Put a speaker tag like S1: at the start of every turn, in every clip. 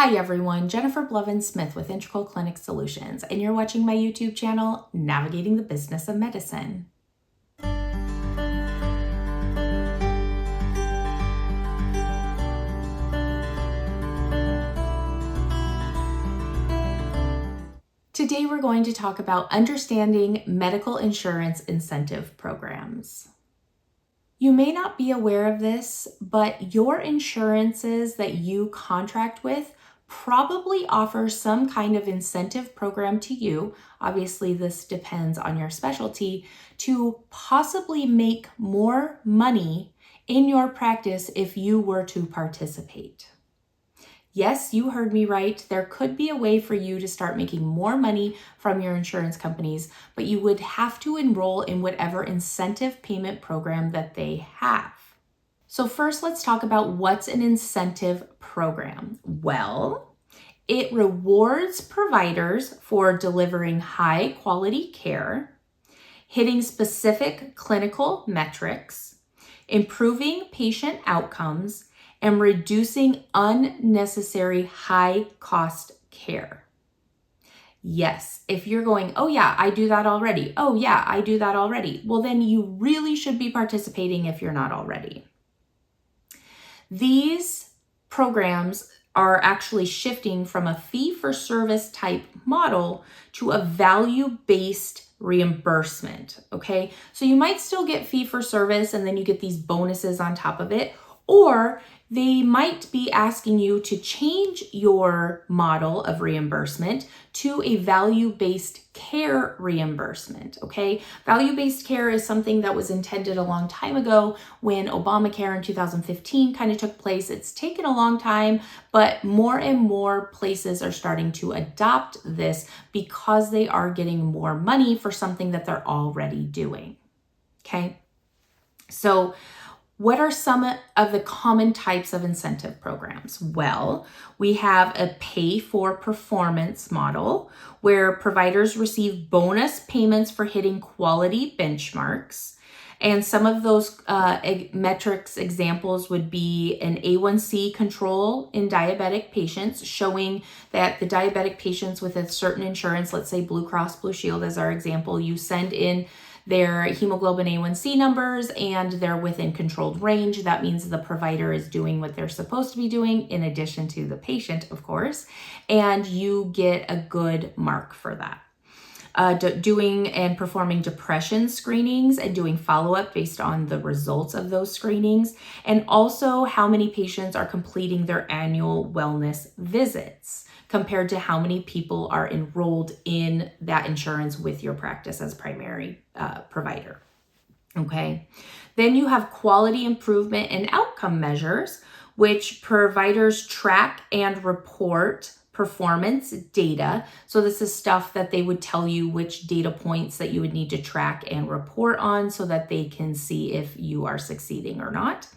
S1: Hi everyone, Jennifer Blevin-Smith with Integral Clinic Solutions, and you're watching my YouTube channel, Navigating the Business of Medicine. Today we're going to talk about understanding medical insurance incentive programs. You may not be aware of this, but your insurances that you contract with probably offer some kind of incentive program to you. Obviously, this depends on your specialty to possibly make more money in your practice if you were to participate. Yes, you heard me right. There could be a way for you to start making more money from your insurance companies, but you would have to enroll in whatever incentive payment program that they have. So first, let's talk about what's an incentive program. Well, it rewards providers for delivering high quality care, hitting specific clinical metrics, improving patient outcomes, and reducing unnecessary high cost care. Yes, if you're going, oh yeah, I do that already. Oh yeah, I do that already. Well, then you really should be participating if you're not already. These programs are actually shifting from a fee-for-service type model to a value-based reimbursement, okay? So you might still get fee-for-service and then you get these bonuses on top of it, or they might be asking you to change your model of reimbursement to a value-based care reimbursement, okay? Value-based care is something that was intended a long time ago when Obamacare in 2015 kind of took place. It's taken a long time, but more and more places are starting to adopt this because they are getting more money for something that they're already doing, okay? So what are some of the common types of incentive programs? Well, we have a pay-for-performance model where providers receive bonus payments for hitting quality benchmarks. And some of those metrics examples would be an A1C control in diabetic patients, showing that the diabetic patients with a certain insurance, let's say Blue Cross Blue Shield as our example, you send in their hemoglobin A1C numbers and they're within controlled range. That means the provider is doing what they're supposed to be doing in addition to the patient, of course, and you get a good mark for that. Doing and performing depression screenings and doing follow-up based on the results of those screenings, and also how many patients are completing their annual wellness visits compared to how many people are enrolled in that insurance with your practice as primary provider, okay? Then you have quality improvement and outcome measures, which providers track and report performance data. So this is stuff that they would tell you which data points that you would need to track and report on so that they can see if you are succeeding or not.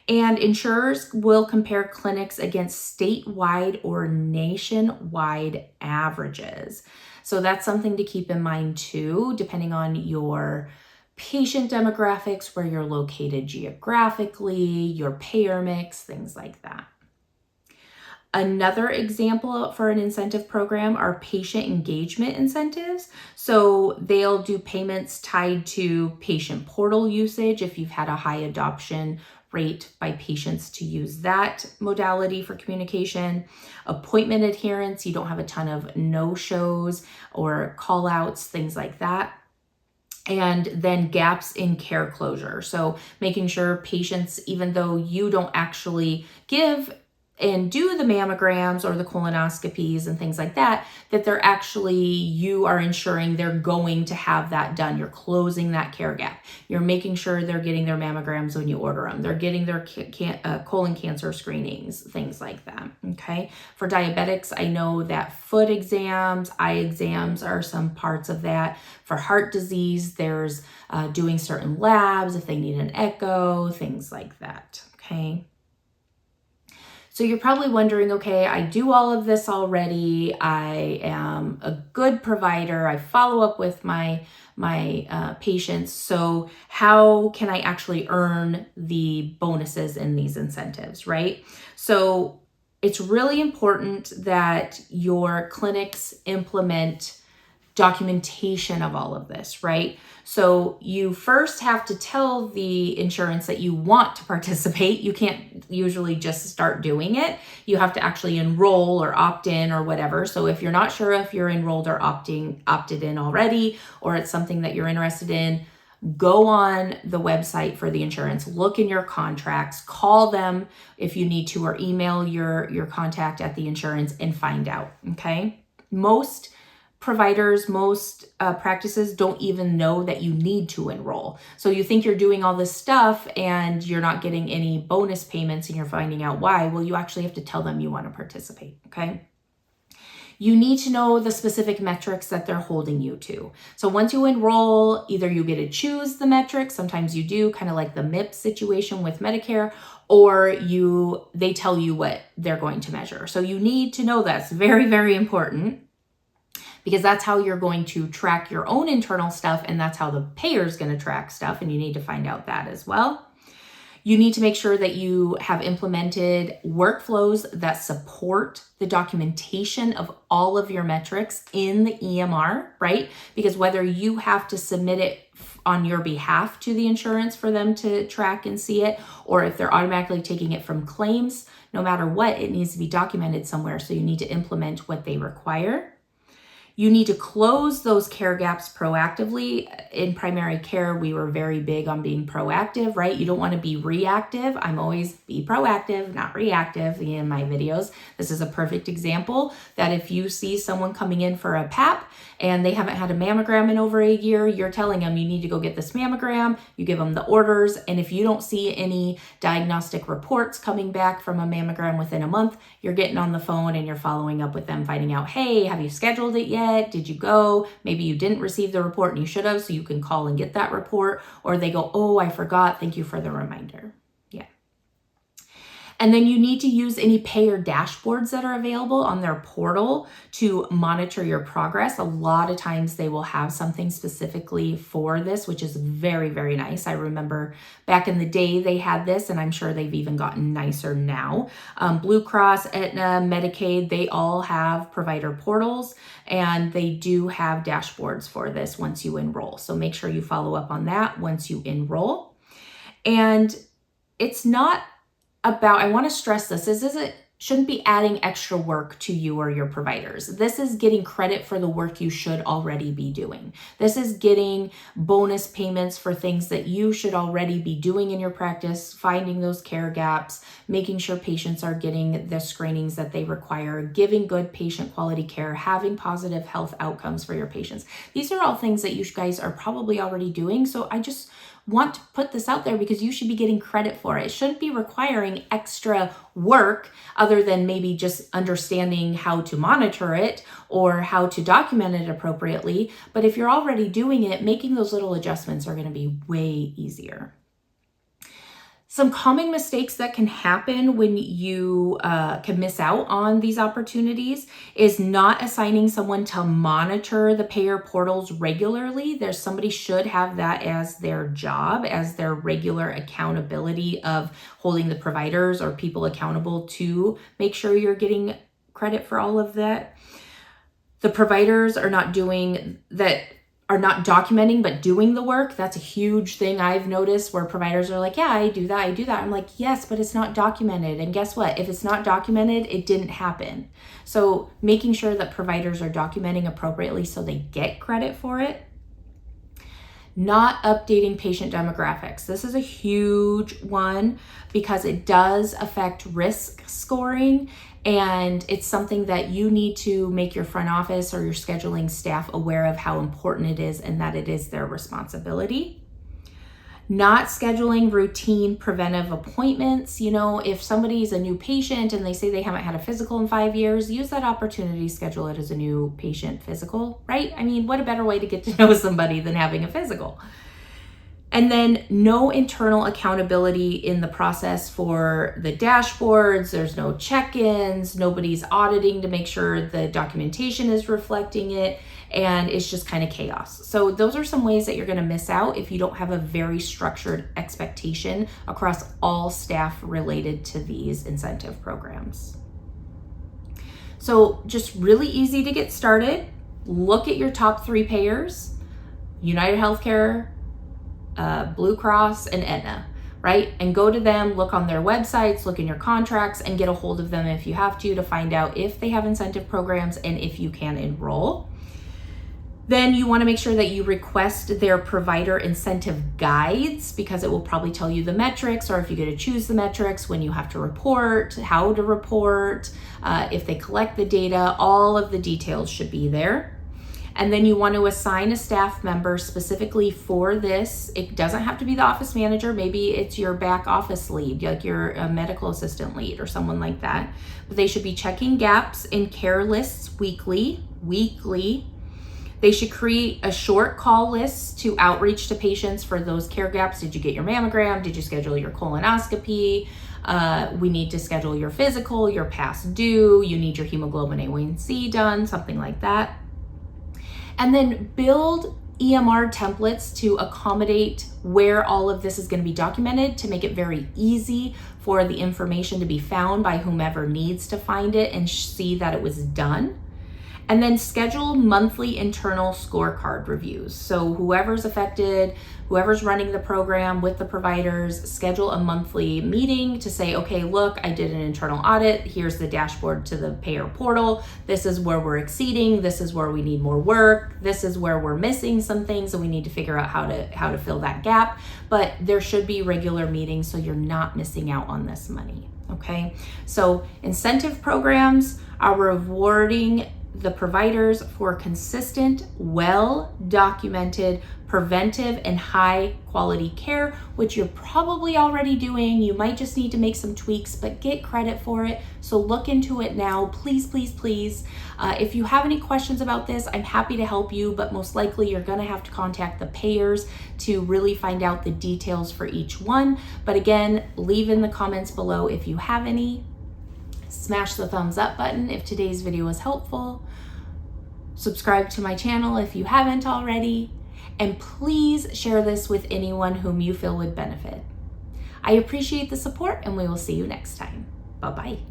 S1: And insurers will compare clinics against statewide or nationwide averages. So that's something to keep in mind too, depending on your patient demographics, where you're located geographically, your payer mix, things like that. Another example for an incentive program are patient engagement incentives. So they'll do payments tied to patient portal usage if you've had a high adoption rate by patients to use that modality for communication. Appointment adherence, you don't have a ton of no-shows or call-outs, things like that. And then gaps in care closure. So making sure patients, even though you don't actually give and do the mammograms or the colonoscopies and things like that, that they're actually, you are ensuring they're going to have that done. You're closing that care gap. You're making sure they're getting their mammograms when you order them. They're getting their colon cancer screenings, things like that, okay? For diabetics, I know that foot exams, eye exams are some parts of that. For heart disease, there's doing certain labs if they need an echo, things like that, okay? So you're probably wondering, okay, I do all of this already. I am a good provider. I follow up with my patients. So how can I actually earn the bonuses and these incentives, right? So it's really important that your clinics implement documentation of all of this, right? So you first have to tell the insurance that you want to participate. You can't usually just start doing it. You have to actually enroll or opt in or whatever. So if you're not sure if you're enrolled or opted in already, or it's something that you're interested in, go on the website for the insurance, look in your contracts, call them if you need to, or email your contact at the insurance and find out, okay? Most providers, most practices don't even know that you need to enroll. So you think you're doing all this stuff and you're not getting any bonus payments and you're finding out why. Well, you actually have to tell them you want to participate, okay? You need to know the specific metrics that they're holding you to. So once you enroll, either you get to choose the metrics, sometimes you do, kind of like the MIP situation with Medicare, or they tell you what they're going to measure. So you need to know that's very, very important, because that's how you're going to track your own internal stuff, and that's how the payer is going to track stuff, and you need to find out that as well. You need to make sure that you have implemented workflows that support the documentation of all of your metrics in the EMR, right? Because whether you have to submit it on your behalf to the insurance for them to track and see it, or if they're automatically taking it from claims, no matter what, it needs to be documented somewhere. So you need to implement what they require. You need to close those care gaps proactively. In primary care, we were very big on being proactive, right? You don't want to be reactive. I'm always be proactive, not reactive in my videos. This is a perfect example that if you see someone coming in for a PAP and they haven't had a mammogram in over a year, you're telling them you need to go get this mammogram, you give them the orders, and if you don't see any diagnostic reports coming back from a mammogram within a month, you're getting on the phone and you're following up with them, finding out, hey, have you scheduled it yet? Did you go? Maybe you didn't receive the report and you should have, so you can call and get that report. Or they go, oh, I forgot. Thank you for the reminder. Yeah. And then you need to use any payer dashboards that are available on their portal to monitor your progress. A lot of times they will have something specifically for this, which is very, very nice. I remember back in the day they had this, and I'm sure they've even gotten nicer now. Blue Cross, Aetna, Medicaid, they all have provider portals, and they do have dashboards for this once you enroll. So make sure you follow up on that once you enroll. And it's not about, I want to stress this, it shouldn't be adding extra work to you or your providers. This is getting credit for the work you should already be doing. This is getting bonus payments for things that you should already be doing in your practice, finding those care gaps, making sure patients are getting the screenings that they require, giving good patient quality care, having positive health outcomes for your patients. These are all things that you guys are probably already doing. So I just want to put this out there because you should be getting credit for it. It shouldn't be requiring extra work other than maybe just understanding how to monitor it or how to document it appropriately. But if you're already doing it, making those little adjustments are going to be way easier. Some common mistakes that can happen when you can miss out on these opportunities is not assigning someone to monitor the payer portals regularly. Somebody should have that as their job, as their regular accountability of holding the providers or people accountable to make sure you're getting credit for all of that. The providers are not documenting, but doing the work. That's a huge thing I've noticed where providers are like, yeah, I do that. I'm like, yes, but it's not documented. And guess what? If it's not documented, it didn't happen. So making sure that providers are documenting appropriately so they get credit for it. Not updating patient demographics. This is a huge one because it does affect risk scoring, and it's something that you need to make your front office or your scheduling staff aware of how important it is and that it is their responsibility. Not scheduling routine preventive appointments. If somebody's a new patient and they say they haven't had a physical in 5 years, use that opportunity to schedule it as a new patient physical, right? I mean, what a better way to get to know somebody than having a physical. And then no internal accountability in the process for the dashboards. There's no check-ins. Nobody's auditing to make sure the documentation is reflecting it. And it's just kind of chaos. So those are some ways that you're going to miss out if you don't have a very structured expectation across all staff related to these incentive programs. So just really easy to get started. Look at your top 3 payers, United Healthcare, Blue Cross, and Aetna, right? And go to them, look on their websites, look in your contracts, and get a hold of them if you have to find out if they have incentive programs and if you can enroll. Then you want to make sure that you request their provider incentive guides, because it will probably tell you the metrics, or if you get to choose the metrics, when you have to report, how to report, if they collect the data, all of the details should be there. And then you want to assign a staff member specifically for this. It doesn't have to be the office manager. Maybe it's your back office lead, like your medical assistant lead or someone like that. But they should be checking gaps in care lists weekly. They should create a short call list to outreach to patients for those care gaps. Did you get your mammogram? Did you schedule your colonoscopy? We need to schedule your physical, your past due. You need your hemoglobin A1C done, something like that. And then build EMR templates to accommodate where all of this is going to be documented, to make it very easy for the information to be found by whomever needs to find it and see that it was done. And then schedule monthly internal scorecard reviews. So whoever's affected, whoever's running the program with the providers, schedule a monthly meeting to say, okay, look, I did an internal audit. Here's the dashboard to the payer portal. This is where we're exceeding. This is where we need more work. This is where we're missing some things, and we need to figure out how to fill that gap. But there should be regular meetings so you're not missing out on this money. Okay, so incentive programs are rewarding the providers for consistent, well-documented, preventive, and high-quality care, which you're probably already doing. You might just need to make some tweaks, but get credit for it. So look into it now, please, please, please. If you have any questions about this, I'm happy to help you, but most likely you're gonna have to contact the payers to really find out the details for each one. But again, leave in the comments below if you have any. Smash the thumbs up button if today's video was helpful. Subscribe to my channel if you haven't already. And please share this with anyone whom you feel would benefit. I appreciate the support, and we will see you next time. Bye-bye.